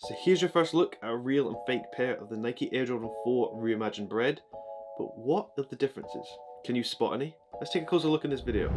So here's your first look at a real and fake pair of the Nike Air Jordan 4 Reimagined Bred. But what are the differences? Can you spot any? Let's take a closer look in this video.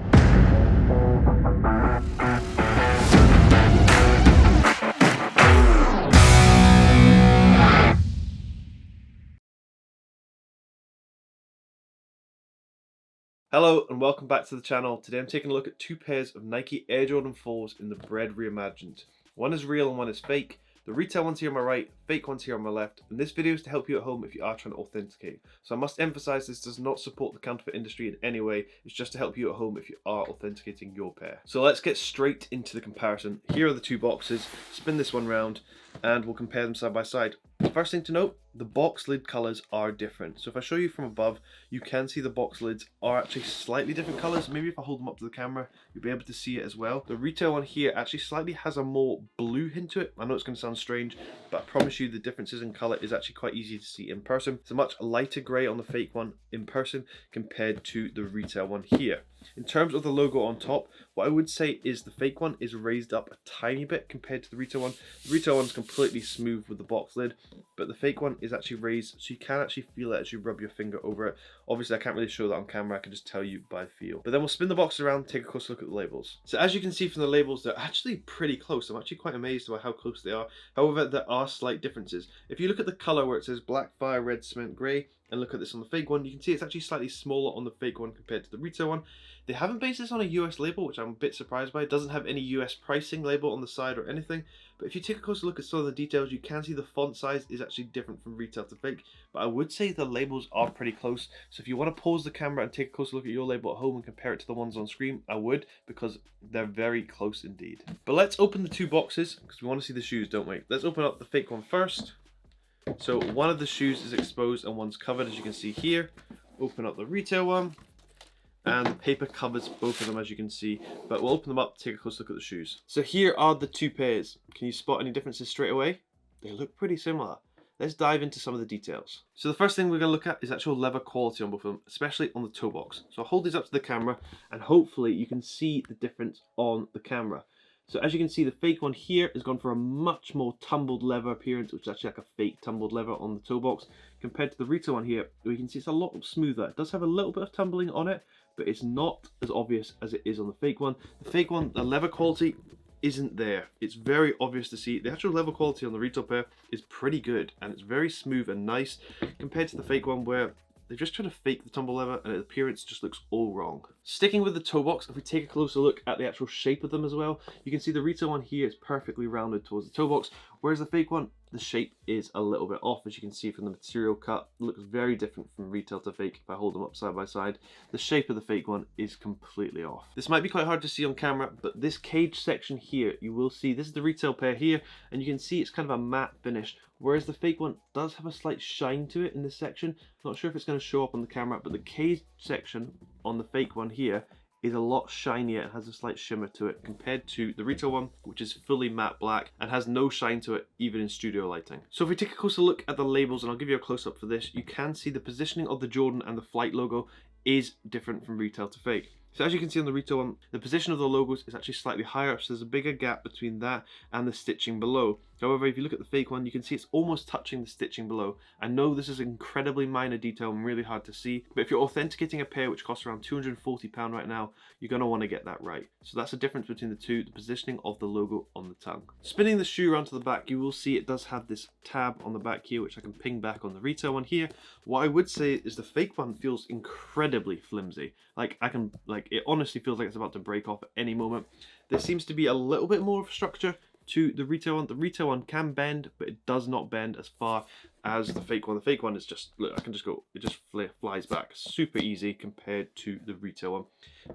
Hello and welcome back to the channel. Today I'm taking a look at two pairs of Nike Air Jordan 4s in the Bred Reimagined. One is real and one is fake. The retail one's here on my right, fake one's here on my left, and this video is to help you at home if you are trying to authenticate. So I must emphasize this does not support the counterfeit industry in any way, it's just to help you at home if you are authenticating your pair. So let's get straight into the comparison. Here are the two boxes, spin this one round, and we'll compare them side by side. First thing to note, the box lid colors are different. So if I show you from above, you can see the box lids are actually slightly different colors. Maybe if I hold them up to the camera, you'll be able to see it as well. The retail one here actually slightly has a more blue hint to it. I know it's going to sound strange, but I promise you the differences in color is actually quite easy to see in person. It's a much lighter gray on the fake one in person compared to the retail one here. In terms of the logo on top, what I would say is the fake one is raised up a tiny bit compared to the retail one. The retail one's completely smooth with the box lid, but the fake one is actually raised, so you can actually feel it as you rub your finger over it. Obviously I can't really show that on camera, I can just tell you by feel. But then we'll spin the box around, take a closer look at the labels. So as you can see from the labels, they're actually pretty close. I'm actually quite amazed about how close they are. However, there are slight differences. If you look at the color where it says black fire, red cement, gray, and look at this on the fake one, you can see it's actually slightly smaller on the fake one compared to the retail one. They haven't based this on a US label, which I'm a bit surprised by. It doesn't have any US pricing label on the side or anything. But if you take a closer look at some of the details, you can see the font size is actually different from retail to fake. But I would say the labels are pretty close. So if you want to pause the camera and take a closer look at your label at home and compare it to the ones on screen, I would, because they're very close indeed. But let's open the two boxes, because we want to see the shoes, don't we? Let's open up the fake one first. So one of the shoes is exposed and one's covered, as you can see here. Open up the retail one, and the paper covers both of them, as you can see, but we'll open them up, take a close look at the shoes. So here are the two pairs. Can you spot any differences straight away? They look pretty similar. Let's dive into some of the details. So the first thing we're going to look at is actual leather quality on both of them, especially on the toe box. So I'll hold these up to the camera and hopefully you can see the difference on the camera. So as you can see, the fake one here has gone for a much more tumbled leather appearance, which is actually like a fake tumbled leather on the toe box, compared to the retail one here, where you can see it's a lot smoother. It does have a little bit of tumbling on it, but it's not as obvious as it is on the fake one. The fake one, the leather quality isn't there. It's very obvious to see. The actual leather quality on the retail pair is pretty good, and it's very smooth and nice, compared to the fake one where they're just trying to fake the tumble leather and the appearance just looks all wrong. Sticking with the toe box, if we take a closer look at the actual shape of them as well, you can see the retail one here is perfectly rounded towards the toe box, whereas the fake one, the shape is a little bit off, as you can see from the material cut. It looks very different from retail to fake if I hold them up side by side. The shape of the fake one is completely off. This might be quite hard to see on camera, but this cage section here, you will see, this is the retail pair here, and you can see it's kind of a matte finish, whereas the fake one does have a slight shine to it in this section. Not sure if it's going to show up on the camera, but the cage section on the fake one here is a lot shinier and has a slight shimmer to it compared to the retail one, which is fully matte black and has no shine to it even in studio lighting. So if we take a closer look at the labels, and I'll give you a close-up for this, you can see the positioning of the Jordan and the Flight logo is different from retail to fake. So as you can see on the retail one, the position of the logos is actually slightly higher, so there's a bigger gap between that and the stitching below. However, if you look at the fake one, you can see it's almost touching the stitching below. I know this is an incredibly minor detail and really hard to see, but if you're authenticating a pair which costs around £240 right now, you're going to want to get that right. So that's the difference between the two, the positioning of the logo on the tongue. Spinning the shoe around to the back, you will see it does have this tab on the back here, which I can ping back on the retail one here. What I would say is the fake one feels incredibly flimsy. It honestly feels like it's about to break off at any moment. There seems to be a little bit more of structure to the retail one. The retail one can bend, but it does not bend as far as the fake one. The fake one is just, look, I can just go, it just flies back super easy compared to the retail one.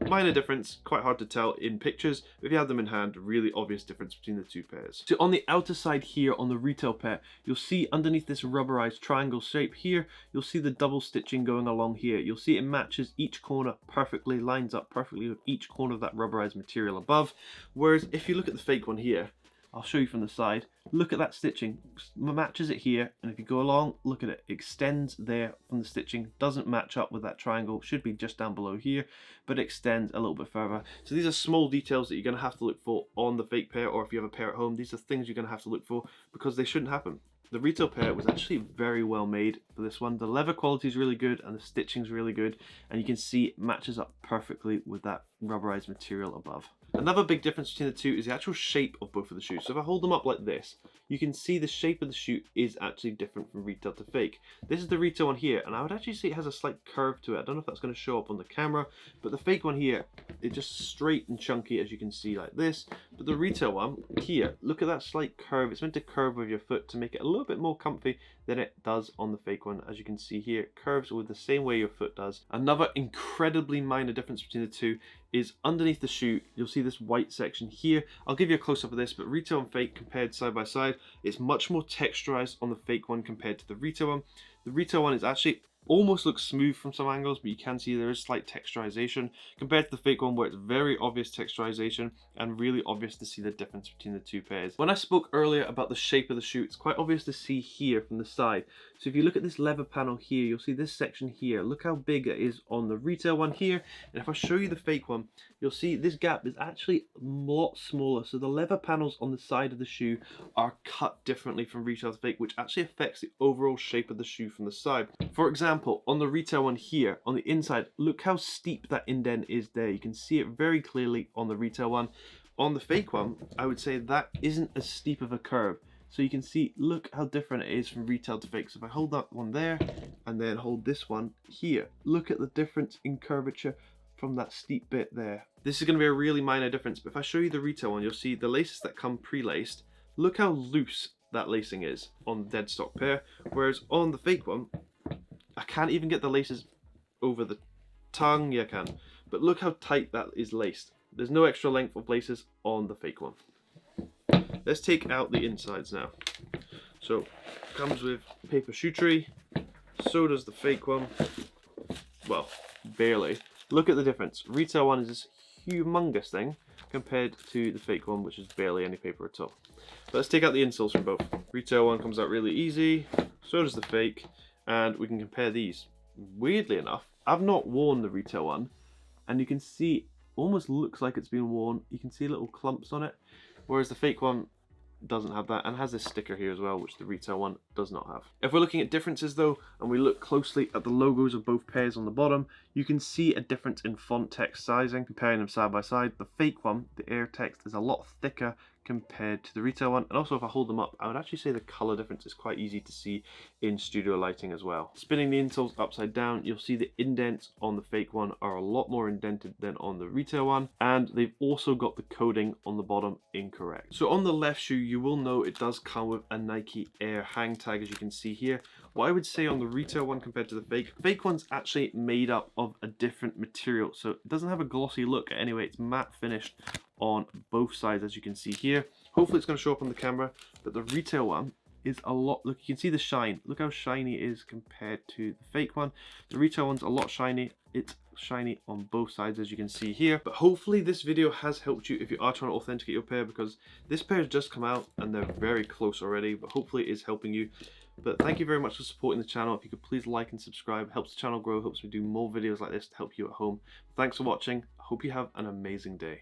Minor difference, quite hard to tell in pictures, but if you have them in hand, really obvious difference between the two pairs. So on the outer side here on the retail pair, you'll see underneath this rubberized triangle shape here, you'll see the double stitching going along here. You'll see it matches each corner perfectly, lines up perfectly with each corner of that rubberized material above. Whereas if you look at the fake one here, I'll show you from the side. Look at that stitching, matches it here, and if you go along, look at it, extends there from the stitching, doesn't match up with that triangle, should be just down below here, but extends a little bit further. So these are small details that you're going to have to look for on the fake pair, or if you have a pair at home, these are things you're going to have to look for because they shouldn't happen. The retail pair was actually very well made for this one. The leather quality is really good and the stitching is really good, and you can see it matches up perfectly with that rubberized material above. Another big difference between the two is the actual shape of both of the shoes. So if I hold them up like this, you can see the shape of the shoe is actually different from retail to fake. This is the retail one here, and I would actually say it has a slight curve to it. I don't know if that's going to show up on the camera, but the fake one here, it's just straight and chunky, as you can see, like this. But the retail one here, look at that slight curve. It's meant to curve with your foot to make it a little bit more comfy than it does on the fake one. As you can see here, it curves with the same way your foot does. Another incredibly minor difference between the two is underneath the shoe, you'll see this white section here. I'll give you a close-up of this, but retail and fake compared side by side, it's much more texturized on the fake one compared to the retail one. The retail one is actually almost looks smooth from some angles, but you can see there is slight texturization compared to the fake one where it's very obvious texturization and really obvious to see the difference between the two pairs. When I spoke earlier about the shape of the shoe, it's quite obvious to see here from the side. So if you look at this leather panel here, you'll see this section here. Look how big it is on the retail one here. And if I show you the fake one, you'll see this gap is actually a lot smaller. So the leather panels on the side of the shoe are cut differently from retail to fake, which actually affects the overall shape of the shoe from the side. For example, on the retail one here, on the inside, look how steep that indent is there. You can see it very clearly on the retail one. On the fake one, I would say that isn't as steep of a curve. So you can see, look how different it is from retail to fake. So if I hold that one there and then hold this one here, look at the difference in curvature from that steep bit there. This is going to be a really minor difference, but if I show you the retail one, you'll see the laces that come pre-laced. Look how loose that lacing is on the dead stock pair, whereas on the fake one, I can't even get the laces over the tongue. Yeah, I can. But look how tight that is laced. There's no extra length of laces on the fake one. Let's take out the insides now. So, comes with paper shoe tree. So does the fake one. Well, barely. Look at the difference. Retail one is this humongous thing compared to the fake one, which is barely any paper at all. But let's take out the insoles from both. Retail one comes out really easy. So does the fake. And we can compare these. Weirdly enough, I've not worn the retail one, and you can see almost looks like it's been worn. You can see little clumps on it, whereas the fake one doesn't have that and has this sticker here as well, which the retail one does not have. If we're looking at differences though, and we look closely at the logos of both pairs on the bottom, you can see a difference in font text sizing comparing them side by side. The fake one, the air text, is a lot thicker compared to the retail one, and also if I hold them up, I would actually say the color difference is quite easy to see in studio lighting as well. Spinning the insoles upside down, you'll see the indents on the fake one are a lot more indented than on the retail one, and they've also got the coding on the bottom incorrect. So on the left shoe, you will know it does come with a Nike Air hang tag, as you can see here. What I would say on the retail one compared to the fake one's actually made up of a different material, so it doesn't have a glossy look anyway. It's matte finished on both sides, as you can see here. Hopefully it's going to show up on the camera, but the retail one is a lot, look, you can see the shine. Look how shiny it is compared to the fake one. The retail one's a lot shiny. It's shiny on both sides, as you can see here. But hopefully this video has helped you if you are trying to authenticate your pair, because this pair has just come out and they're very close already, but hopefully it is helping you. But thank you very much for supporting the channel. If you could please like and subscribe, it helps the channel grow, helps me do more videos like this to help you at home. Thanks for watching. I hope you have an amazing day.